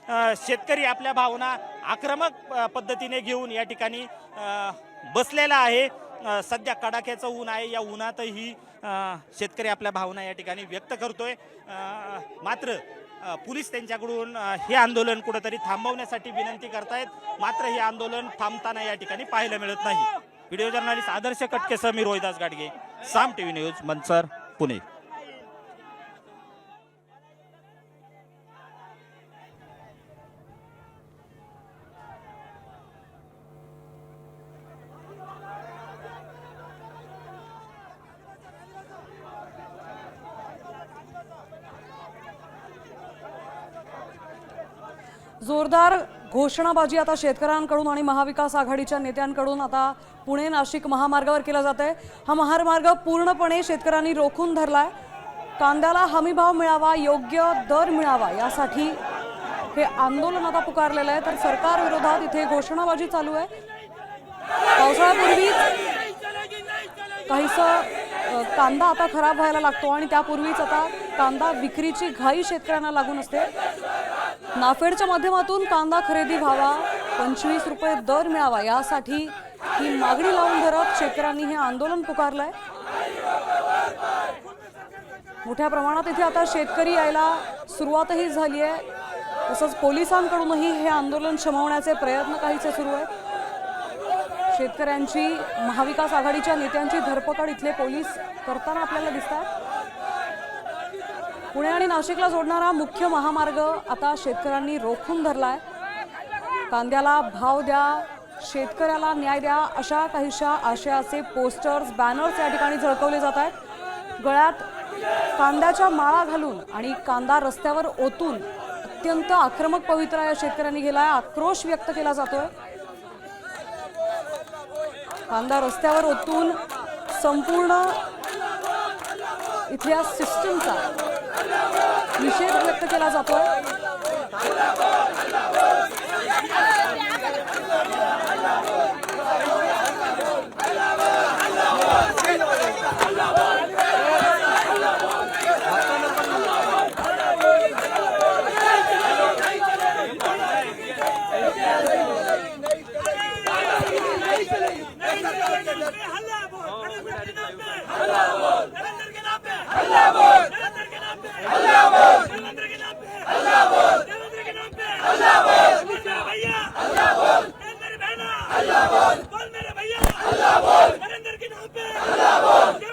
शेतकरी आपल्या भावना आक्रमक पद्धतीने घेऊन या ठिकाणी बसलेला आहे। सध्या कडाक्याचं ऊन आहे, या उन्हातही शेतकरी आपल्या भावना या ठिकाणी व्यक्त करतोय। मात्र पोलीस त्यांच्याकडून हे आंदोलन कुठेतरी थांबवण्यासाठी विनंती करतायत, मात्र हे आंदोलन थांबताना या ठिकाणी पाहायला मिळत नाही। व्हिडिओ जर्नलिस्ट आदर्श कटकेसह मी रोहिदास गाडगे, साम टीव्ही न्यूज, मनसर, पुणे। जोरदार घोषणाबाजी आता शेतकऱ्यांकडून आणि महाविकास आघाडीच्या नेत्यांकडून आता पुणे नाशिक महामार्गावर केला जात आहे। हा महामार्ग पूर्णपणे शेतकऱ्यांनी रोखून धरलाय। कांद्याला हमीभाव मिळावा, योग्य दर मिळावा यासाठी हे आंदोलन आता पुकारलेलं आहे। तर सरकार विरोधात इथे घोषणाबाजी चालू आहे। पावसाळ्यापूर्वी काहीसं कांदा आता खराब व्हायला लागतो आणि त्यापूर्वीच आता कांदा विक्रीची घाई शेतकऱ्यांना लागून असते। नाफेडच्या माध्यमातून कांदा खरेदी व्हावा, 25 रुपये दर मिळावा यासाठी ही मागणी लावून धरत शेतकऱ्यांनी हे आंदोलन पुकारलंय। मोठ्या प्रमाणात इथे आता शेतकरी यायला सुरुवातही झाली आहे। तसंच पोलिसांकडूनही हे आंदोलन शमवण्याचे प्रयत्न काहीसे सुरू आहेत। शेतकऱ्यांची महाविकास आघाडीच्या नेत्यांची धरपकड इथले पोलीस करताना आपल्याला दिसतात। पुणे आणि नाशिकला जोडणारा मुख्य महामार्ग आता शेतकऱ्यांनी रोखून धरलाय। कांद्याला भाव द्या, शेतकऱ्याला न्याय द्या अशा काहीशा आशयाचे पोस्टर्स, बॅनर्स या ठिकाणी झळकवले जात आहेत। गळ्यात कांद्याच्या माळा घालून आणि कांदा रस्त्यावर ओतून अत्यंत आक्रमक पवित्रा या शेतकऱ्यांनी केलाय। आक्रोश व्यक्त केला जातोय। कांदा रस्त्यावर ओतून संपूर्ण इथल्या सिस्टमचा निषेध व्यक्त केला जातोय। हल्ला